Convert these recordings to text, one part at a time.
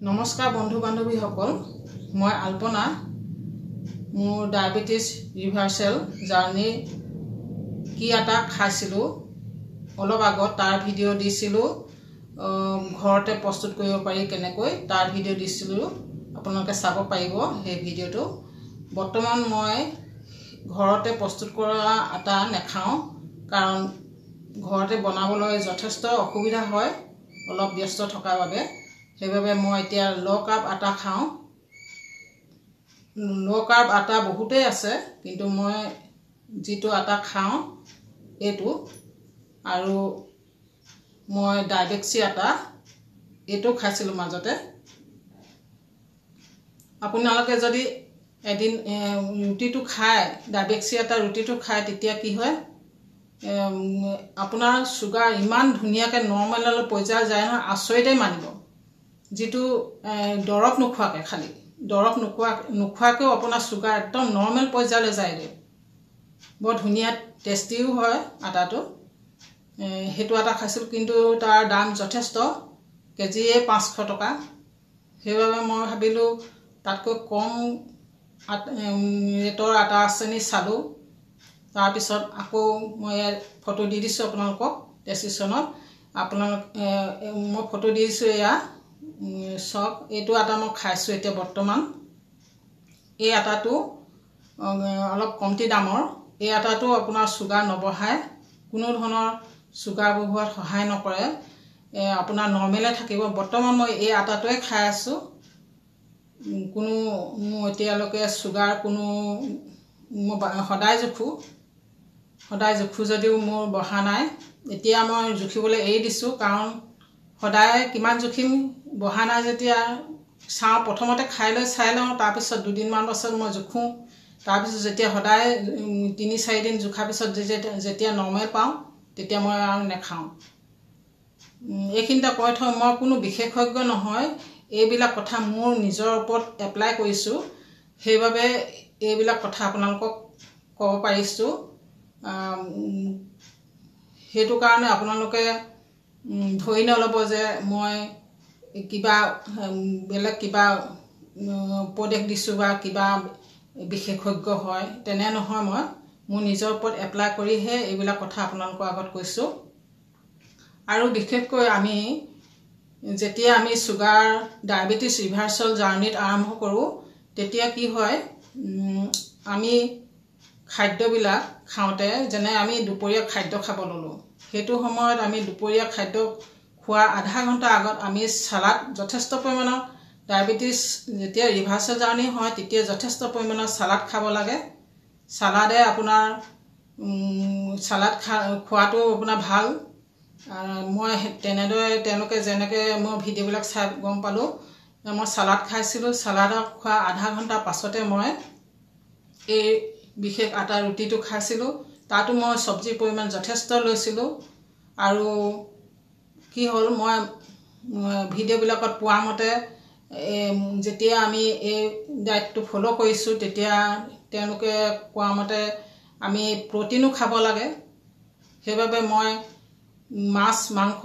নমস্কাৰ বন্ধু বান্ধৱী সকল মই আলপনা মোৰ ডায়াবেটিস ৰিভাৰ্সেল জাৰ্নি কি এটা খাইছিলো অলপ আগত তাৰ ভিডিও দিছিলো ঘৰতে প্ৰস্তুত কৰিব পাৰি কেনেকৈ তাৰ ভিডিও দিছিলো আপোনালোকে চাব পাৰিব এই ভিডিওটো বৰ্তমান মই ঘৰতে প্ৰস্তুত কৰা আটা নেখাও কাৰণ ঘৰতে বনাবলৈ যথেষ্ট অসুবিধা হয় অলপ ব্যস্ত থকাৰ বাবে সেইবাবে মই এতিয়া লো কাৰ্ব আটা খাওঁ লো কাৰ্ব আটা বহুতেই আছে কিন্তু মই যেটো আটা খাওঁ এটো আৰু মই ডাইবেক্সি আটা এটো খাইছিলো মাজতে আপোনালোকে যদি এদিন ৰুটিটো খায় ডাইবেক্সি আটা ৰুটিটো খায় তেতিয়া কি হয় আপোনাৰ সুগাৰ ইমান ধুনিয়াকে নৰমাল পৰ্যায় যায় নহয় আচৰিতেই মানিব যেটো দৰব নোখোৱাকে খালি দৰব নোখোৱাকেও আপোনাৰ সুগাৰ একদম নৰমাল পৰ্যায়লৈ যায় দে বৰ ধুনিয়া টেষ্টিও হয় আটাটো হেতু আটা খাইছিল কিন্তু তাৰ দাম যথেষ্ট কেজিয়ে 500 টকা সেইবাবে মই ভাবিলো তাতকৈ কম ৰেটৰ আটা আছে নি চালো তাৰ পিছত আকৌ মই ফটো দি দিছো আপোনালোকক ডেসক্ৰিপচনত আপোনালোক মই ফটো দি দিছো এয়া সব এটো আটা মই খাইছো এতিয়া বৰ্তমান এই আটাটো অলপ কমতি দামৰ এই আটাটো আপোনাৰ সুগাৰ নবহায় কোনো ধৰণৰ সুগাৰ বঢ়োৱাত সহায় নকৰে আপোনাৰ নৰমালে থাকিব বৰ্তমান মই এই আটাটোৱে খাই আছো কোনো এতিয়ালৈকে সুগাৰ কোনো সদায় জুখু যদিও মোৰ বহা নাই এতিয়া মই জুখিবলৈ এৰি দিছো কাৰণ সদায় কিমান জুখিম বহা নাই যেতিয়া চাও প্ৰথমতে খাই লৈ চাই লওঁ তাৰ পিছত দুদিন মান পাছত মই জুখো তাৰ পিছত যেতিয়া সদায় 3-4 দিন জুখাৰ পিছত যেতিয়া নৰমাল পাওঁ তেতিয়া মই আৰু নেখাওঁ এইখিনিতে কৈ থওঁ মই কোনো বিশেষজ্ঞ নহয় এইবিলাক কথা মোৰ নিজৰ ওপৰত এপ্লাই কৰিছো সেইবাবে এইবিলাক কথা আপোনালোকক ক'ব পাৰিছো হেতু কাৰণে আপোনালোকে ধৰি নলব যে মই কিবা বেলেগ কিবা উপদেশ দিছো বা কিবা বিশেষজ্ঞ হয় তেনে নহয় মই মোৰ নিজৰ ওপৰত এপ্লাই কৰিহে এইবিলাক কথা আপোনালোকৰ আগত কৈছো আৰু বিশেষকৈ আমি যেতিয়া আমি সুগাৰ ডায়াবেটিস ৰিভাৰ্সেল জাৰ্নিত আৰম্ভ কৰো তেতিয়া কি হয় আমি খাদ্যবিলাক খাওঁতে যেনে আমি দুপৰীয়া খাদ্য খাব ললো হেতু সময়ত আমি দুপৰীয়া খাদ্য খোৱাৰ আধা ঘণ্টা আগত আমি সালাড যথেষ্ট পৰিমাণৰ ডায়াবেটিস যেতিয়া ৰিভাৰ্সেল জাৰ্নি হয় তেতিয়া যথেষ্ট পৰিমাণৰ সালাড খাব লাগে সালাডে আপোনাৰ সালাড খোৱাটো আপোনাৰ ভাল মই তেনেদৰে তেওঁলোকে যেনেকে মই ভিডিওবিলাক চাই গম পালো মই সালাড খাইছিলো সালাড খোৱা আধা ঘণ্টা পাছতে মই এই বিশেষ আটা ৰুটিটো খাইছিলো তাতো মই সবজিৰ পৰিমাণ যথেষ্ট লৈছিলো আৰু কি হল মই ভিডিওবিলাকত পোৱা মতে যেতিয়া আমি এই ডায়েটটো ফলো কৰিছো তেতিয়া তেওঁলোকে কোৱা মতে আমি প্ৰটিনো খাব লাগে সেইবাবে মই মাছ মাংস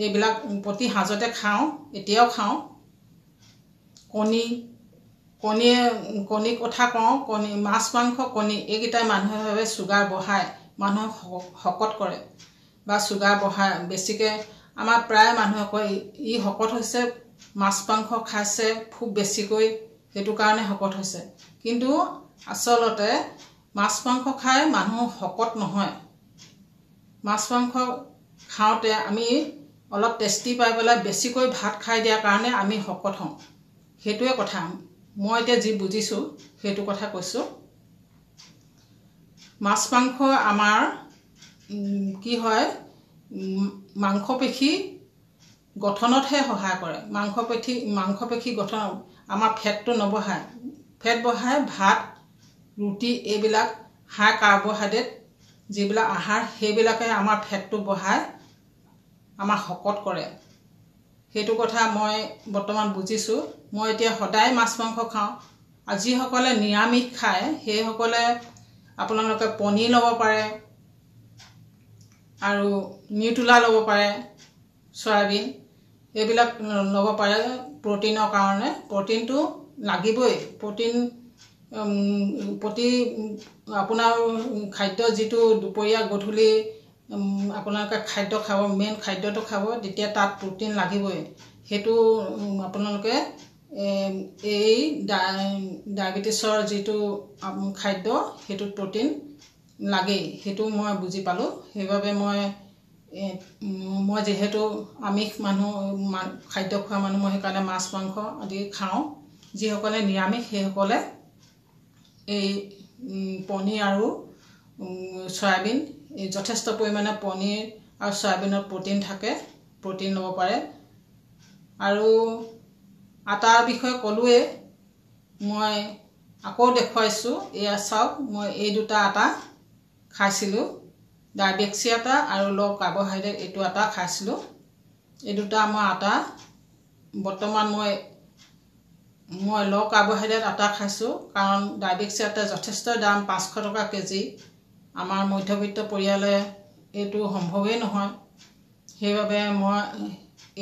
এইবিলাক প্ৰতি হাজতে খাওঁ এতিয়াও খাওঁ কণী কথা কওঁ কণী মাছ মাংস কণী এইকেইটাই মানুহৰ বাবে সুগাৰ বঢ়ায় মানুহক শকত কৰে বা সুগাৰ বঢ়ায় বেছিকে আমাৰ প্ৰায় মানুহে কয় ই শকত হৈছে মাছ মাংস খাইছে খুব বেছিকৈ হেতু কাৰণে শকত হৈছে কিন্তু আসলতে মাছ মাংস খাই মানুহ শকত নহয় মাছ মাংস খাওঁতে আমি অলপ টেষ্টি পাই পেলাই বেছিকৈ ভাত খাই দিয়াৰ কাৰণে আমি শকত হওঁ হেতুৱে কথা মই এতিয়া যি বুজিছো হেতু কথা কৈছো মাছ মাংস আমাৰ কি হয় মাংসপেশী গঠনতহে সহায় কৰে মাংসপেশী গঠন আমাৰ ফেটটো নবহায় ফেট বহায় ভাত ৰুটি এইবিলাক হাই কাৰ্বহাইড্ৰেট যিবিলাক আহাৰ সেইবিলাকে আমাৰ ফেটটো বহায় আমাৰ শকত কৰে হেতু কথা মই বৰ্তমান বুজিছো মই এতিয়া সদায় মাছ মাংস খাওঁ আজি সকলে নিৰামিষ খায় সেই সকলে আপোনালোকে পনীৰ লব পাৰে আৰু নিউট্ৰেলা লব পাৰে সয়াবিন এইবিলাক লব পাৰে প্ৰটিনৰ কাৰণে প্ৰটিনটো লাগিবই প্ৰটিন প্ৰতি আপোনাৰ খাদ্য যিটো দুপৰীয়া গধূলি আপোনালোকে খাদ্য খাব মেইন খাদ্যটো খাব তেতিয়া তাত প্ৰটিন লাগিবই সেইটো আপোনালোকে এই ডায়েবেটিছৰ যিটো খাদ্য সেইটোত প্ৰটিন লাগেই সেইটো মই বুজি পালোঁ সেইবাবে মই যেহেতু আমিষ মানুহ খাদ্য খোৱা মানুহ মই সেইকাৰণে মাছ মাংস আদি খাওঁ যিসকলে নিৰামিষ সেইসকলে এই পনীৰ আৰু সয়াবিন এই যথেষ্ট পৰিমাণে পনীৰ আৰু সয়াবিনত প্ৰটিন থাকে প্ৰটিন ল'ব পাৰে আৰু আটাৰ বিষয়ে ক'লোৱে মই আকৌ দেখুৱাইছোঁ এয়া চাওক মই এই দুটা আটা খাইছিলোঁ ডাইবেক্সি আটা আৰু ল' কাৰ্বহাইড্ৰেট এইটো আটা খাইছিলোঁ এই দুটা মই আটা বৰ্তমান মই ল' কাৰ্বহাইড্ৰেট আটা খাইছোঁ কাৰণ ডাইবেক্সি আটা যথেষ্ট দাম 500 টকা কেজি আমাৰ মধ্যবিত্ত পৰিয়ালে এইটো সম্ভৱেই নহয় সেইবাবে মই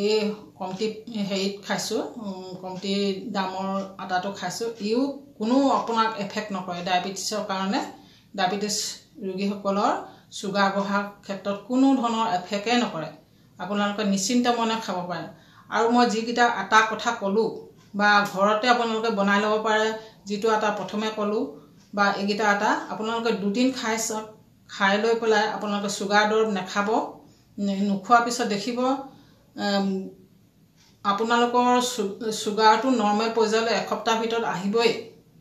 এই কমটি হেৰিত খাইছোঁ কমটি দামৰ আটাটো খাইছোঁ ইও কোনো আপোনাক এফেক্ট নকৰে ডায়েবেটিছৰ কাৰণে ডায়েবেটিছ ৰোগীসকলৰ চুগাৰ বঢ়াৰ ক্ষেত্ৰত কোনো ধৰণৰ এফেক্টে নকৰে আপোনালোকে নিশ্চিন্ত মনে খাব পাৰে আৰু মই যিকেইটা আটা কথা ক'লোঁ বা ঘৰতে আপোনালোকে বনাই ল'ব পাৰে যিটো আটা প্ৰথমে ক'লোঁ বা এইকেইটা আটা আপোনালোকে দুদিন খাই চাওক খাই লৈ পেলাই আপোনালোকে চুগাৰ দৰৱ নাখাব নোখোৱাৰ পিছত দেখিব আপোনালোকৰ চুগাৰটো নৰ্মেল পৰ্যায়লৈ এসপ্তাহৰ ভিতৰত আহিবই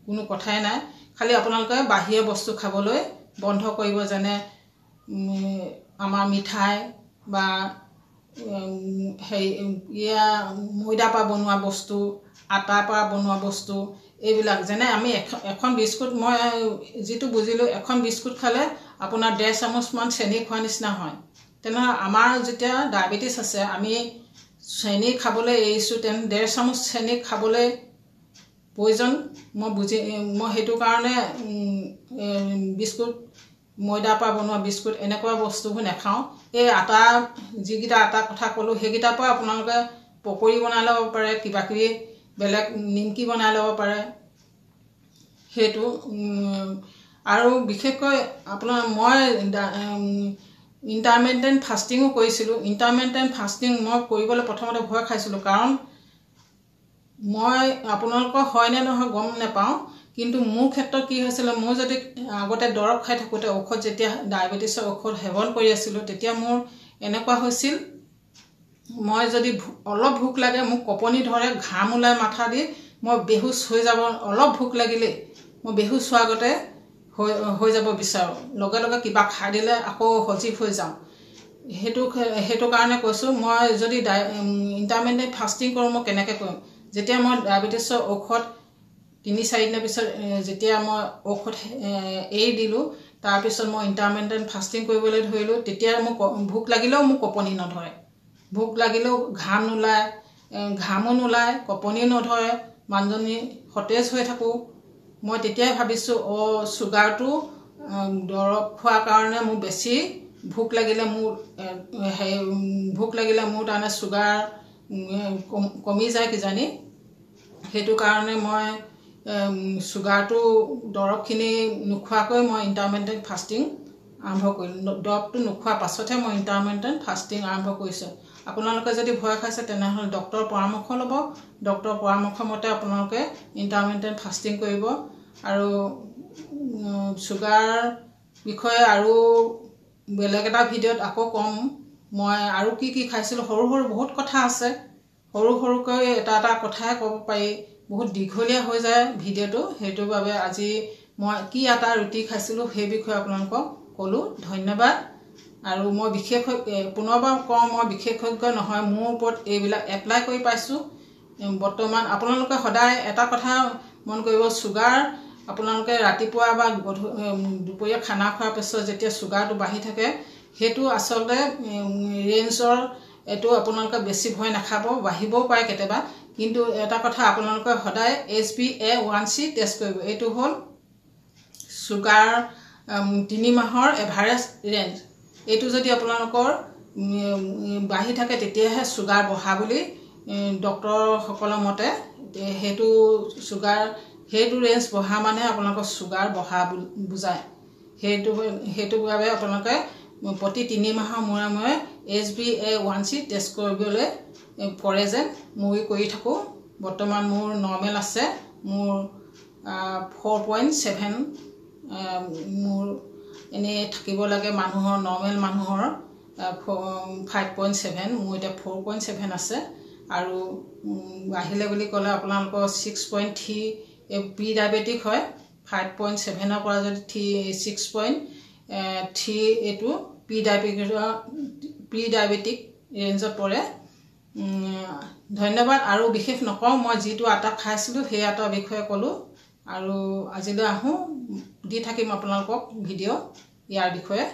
কোনো কথাই নাই খালি আপোনালোকে বাহিৰৰ বস্তু খাবলৈ বন্ধ কৰিব যেনে আমাৰ মিঠাই বা ময়দাৰ পৰা বনোৱা বস্তু আটাৰ পৰা বনোৱা বস্তু এইবিলাক যেনে আমি এখন বিস্কুট মই যিটো বুজিলোঁ এখন বিস্কুট খালে আপোনাৰ 1.5 চামুচমান চেনি খোৱাৰ নিচিনা হয় তেনেহ'লে আমাৰ যেতিয়া ডায়েবেটিছ আছে আমি চেনি খাবলৈ এৰিছোঁ তেনে 1.5 চামুচ চেনি খাবলৈ প্ৰয়োজন মই সেইটো কাৰণে বিস্কুট ময়দাৰ পৰা বনোৱা বিস্কুট এনেকুৱা বস্তুবোৰ নাখাওঁ এই আটা যিকেইটা আটা কথা ক'লোঁ সেইকেইটাৰ পৰা আপোনালোকে পকৰি বনাই ল'ব পাৰে কিবাকিবি বেলেগ নিমকি বনাই ল'ব পাৰে সেইটো আৰু বিশেষকৈ আপোনাৰ মই ইণ্টাৰমিটেণ্ট ফাষ্টিঙো কৰিছিলোঁ ইণ্টাৰমিটেণ্ট ফাষ্টিং মই কৰিবলৈ প্ৰথমতে ভয় খাইছিলোঁ কাৰণ মই আপোনালোকৰ হয়নে নহয় গম নাপাওঁ কিন্তু মোৰ ক্ষেত্ৰত কি হৈছিলে মোৰ যদি আগতে দৰৱ খাই থাকোঁতে ঔষধ যেতিয়া ডায়েবেটিছৰ ঔষধ সেৱন কৰি আছিলোঁ তেতিয়া মোৰ এনেকুৱা হৈছিল মই যদি অলপ ভোক লাগে মোক কঁপনি ধৰে ঘাম ওলাই মাথা দি মই বেহুচ হৈ যাব অলপ ভোক লাগিলেই মই বেহুচ হোৱাৰ আগতে হৈ যাব বিচাৰোঁ লগে লগে কিবা খাই দিলে আকৌ সজীৱ হৈ যাওঁ সেইটো কাৰণে কৈছোঁ মই যদি ইণ্টাৰমিটেণ্ট ফাষ্টিং কৰোঁ মই কেনেকৈ কৰিম যেতিয়া মই ডায়েবেটিছৰ ঔষধ 3-4 দিনৰ পিছত যেতিয়া মই ঔষধ এৰি দিলোঁ তাৰপিছত মই ইণ্টাৰমিটেণ্ট ফাষ্টিং কৰিবলৈ ধৰিলোঁ তেতিয়া মোক ভোক লাগিলেও মোক কঁপনি নধৰে ভোক লাগিলেও ঘামো নোলায় কঁপনিও নধৰে মানুহজনী সতেজ হৈ থাকোঁ মই তেতিয়াই ভাবিছোঁ চুগাৰটো দৰৱ খোৱাৰ কাৰণে মোৰ বেছি ভোক লাগিলে মোৰ তাৰমানে চুগাৰ কমি যায় কিজানি সেইটো কাৰণে মই চুগাৰটো দৰৱখিনি নোখোৱাকৈ মই ইণ্টাৰমিটেণ্ট ফাষ্টিং আৰম্ভ কৰিলোঁ দৰৱটো নোখোৱাৰ পাছতহে মই ইণ্টাৰমিটেণ্ট ফাষ্টিং আৰম্ভ কৰিছোঁ আপোনালোকে যদি ভয় খাইছে তেনেহ'লে ডক্তৰৰ পৰামৰ্শ ল'ব ডক্তৰৰ পৰামৰ্শ মতে আপোনালোকে ইণ্টাৰমিটেণ্ট ফাষ্টিং কৰিব আৰু চুগাৰ বিষয়ে আৰু বেলেগ এটা ভিডিঅ'ত আকৌ ক'ম মই আৰু কি খাইছিলোঁ সৰু বহুত কথা আছে সৰুকৈ এটা কথাই ক'ব পাৰি বহুত দীঘলীয়া হৈ যায় ভিডিঅ'টো সেইটোৰ বাবে আজি মই কি আটা ৰুটি খাইছিলোঁ সেই বিষয়ে আপোনালোকক ক'লোঁ ধন্যবাদ আৰু মই পুনৰবাৰ কওঁ মই বিশেষজ্ঞ নহয় মোৰ ওপৰত এইবিলাক এপ্লাই কৰি পাইছোঁ বৰ্তমান আপোনালোকে সদায় এটা কথা মন কৰিব চুগাৰ আপোনালোকে ৰাতিপুৱা বা দুপৰীয়া খানা খোৱাৰ পিছত যেতিয়া চুগাৰটো বাঢ়ি থাকে সেইটো আচলতে ৰেঞ্জৰ এইটো আপোনালোকে বেছি ভয় নাখাব বাঢ়িবও পাৰে কেতিয়াবা কিন্তু এটা কথা আপোনালোকে সদায় HbA1c টেষ্ট কৰিব এইটো হ'ল চুগাৰ 3 মাহৰ এভাৰেজ ৰেঞ্জ এইটো যদি আপোনালোকৰ বাঢ়ি থাকে তেতিয়াহে চুগাৰ বঢ়া বুলি ডক্টৰসকলৰ মতে সেইটো চুগাৰ সেইটো ৰেঞ্জ বঢ়া মানে আপোনালোকৰ চুগাৰ বঢ়া বুজায়। সেইটো বাবে আপোনালোকে প্ৰতি 3 মাহৰ মূৰে মূৰে HbA1c টেষ্ট কৰিবলৈ কৰে যেন মই কৰি থাকোঁ। বৰ্তমান মোৰ নৰ্মেল আছে, মোৰ 4.7 মোৰ এনেই থাকিব লাগে মানুহৰ নৰ্মেল মানুহৰ 5.7 মোৰ এতিয়া 4.7 আছে আৰু বাঢ়িলে বুলি ক'লে আপোনালোকৰ 6.3 প্ৰি ডায়েবেটিক হয়। 5.7ৰ পৰা যদি 6.3 এইটো প্ৰি ডায়েবেটিক ৰেঞ্জত পৰে। ধন্যবাদ। আৰু বিশেষ নকওঁ, মই যিটো আটা খাইছিলোঁ সেই আটাৰ বিষয়ে ক'লোঁ আৰু আজিলৈ আহোঁ, দি থাকিম আপোনালোকক ভিডিঅ' ইয়াৰ বিষয়ে।